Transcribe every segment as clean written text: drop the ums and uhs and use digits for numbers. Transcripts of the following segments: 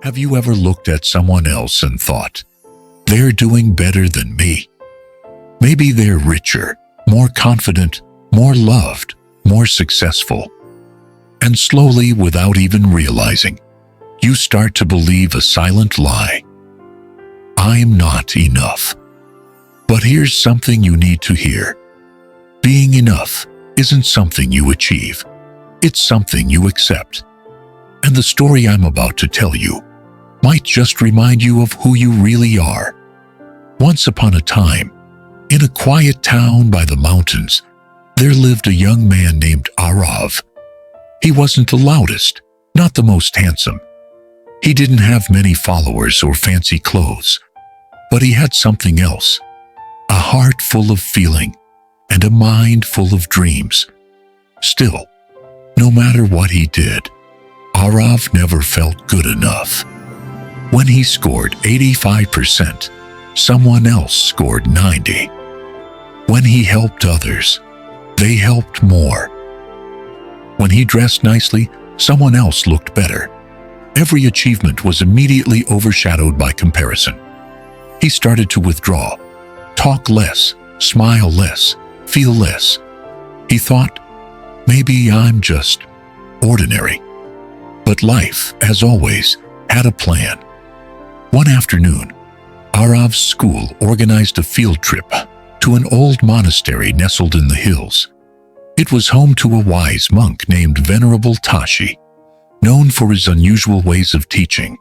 Have you ever looked at someone else and thought, they're doing better than me? Maybe they're richer, more confident, more loved, more successful. And slowly, without even realizing, you start to believe a silent lie. I'm not enough. But here's something you need to hear. Being enough isn't something you achieve. It's something you accept. And the story I'm about to tell you might just remind you of who you really are. Once upon a time, in a quiet town by the mountains, there lived a young man named Aarav. He wasn't the loudest, not the most handsome. He didn't have many followers or fancy clothes, but he had something else, a heart full of feeling and a mind full of dreams. Still, no matter what he did, Aarav never felt good enough. When he scored 85%, someone else scored 90%. When he helped others, they helped more. When he dressed nicely, someone else looked better. Every achievement was immediately overshadowed by comparison. He started to withdraw, talk less, smile less, feel less. He thought, maybe I'm just ordinary. But life, as always, had a plan. One afternoon, Aarav's school organized a field trip to an old monastery nestled in the hills. It was home to a wise monk named Venerable Tashi, known for his unusual ways of teaching.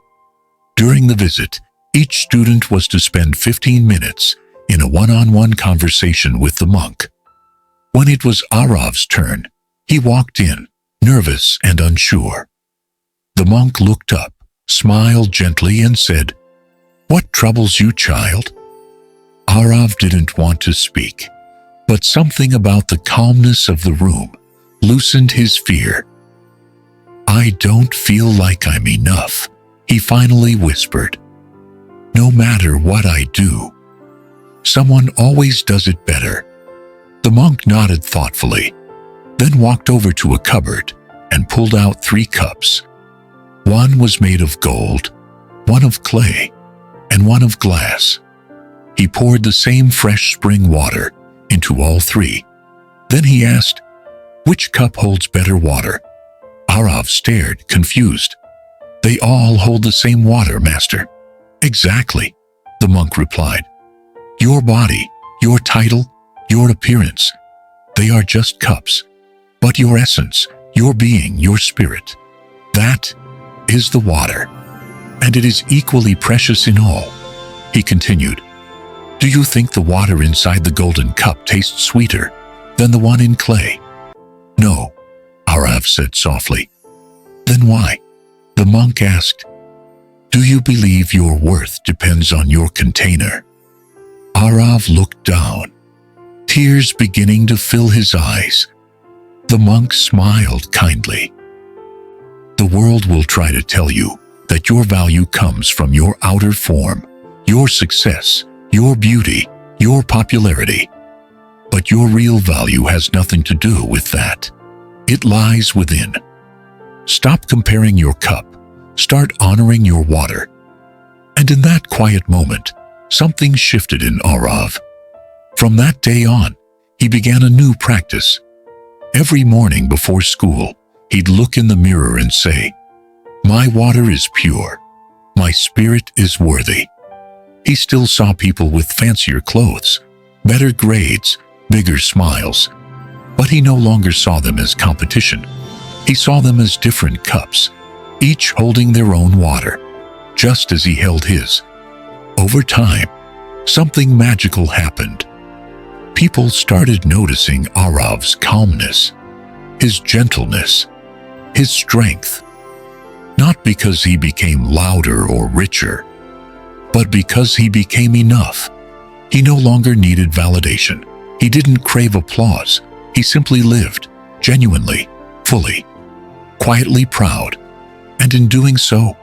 During the visit, each student was to spend 15 minutes in a one-on-one conversation with the monk. When it was Aarav's turn, he walked in, nervous and unsure. The monk looked up, smiled gently, and said, "What troubles you, child?" Aarav didn't want to speak, but something about the calmness of the room loosened his fear. "I don't feel like I'm enough," he finally whispered. "No matter what I do, someone always does it better." The monk nodded thoughtfully, then walked over to a cupboard and pulled out 3 cups. One was made of gold, one of clay, and one of glass. He poured the same fresh spring water into all 3. Then he asked, "Which cup holds better water?" Aarav stared, confused. "They all hold the same water, master." "Exactly," the monk replied. "Your body, your title, your appearance, they are just cups. But your essence, your being, your spirit, that is the water. And it is equally precious in all." He continued, "Do you think the water inside the golden cup tastes sweeter than the one in clay?" "No," Aarav said softly. "Then why?" The monk asked. "Do you believe your worth depends on your container?" Aarav looked down, tears beginning to fill his eyes. The monk smiled kindly. "The world will try to tell you that your value comes from your outer form, your success, your beauty, your popularity. But your real value has nothing to do with that. It lies within. Stop comparing your cup. Start honoring your water." And in that quiet moment, something shifted in Aarav. From that day on, he began a new practice. Every morning before school, he'd look in the mirror and say, "My water is pure. My spirit is worthy." He still saw people with fancier clothes, better grades, bigger smiles, but he no longer saw them as competition. He saw them as different cups, each holding their own water, just as he held his. Over time, something magical happened. People started noticing Aarav's calmness, his gentleness, his strength. Not because he became louder or richer, but because he became enough. He no longer needed validation. He didn't crave applause. He simply lived, genuinely, fully, quietly proud. And in doing so,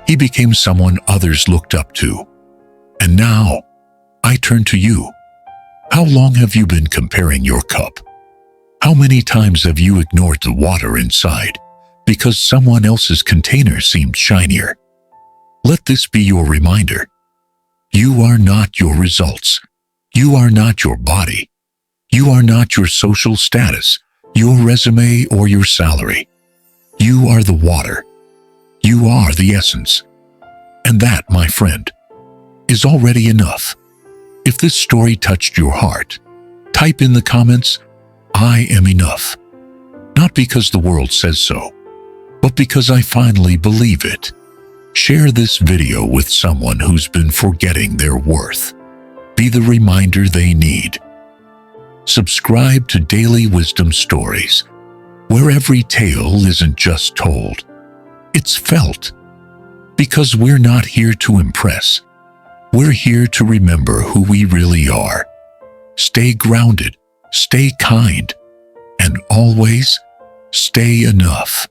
he became someone others looked up to. And now, I turn to you. How long have you been comparing your cup? How many times have you ignored the water inside because someone else's container seemed shinier? Let this be your reminder. You are not your results. You are not your body. You are not your social status, your resume, or your salary. You are the water. You are the essence. And that, my friend, is already enough. If this story touched your heart, type in the comments, "I am enough." Not because the world says so, but because I finally believe it. Share this video with someone who's been forgetting their worth. Be the reminder they need. Subscribe to Daily Wisdom Stories, where every tale isn't just told, it's felt. Because we're not here to impress. We're here to remember who we really are. Stay grounded, stay kind, and always stay enough.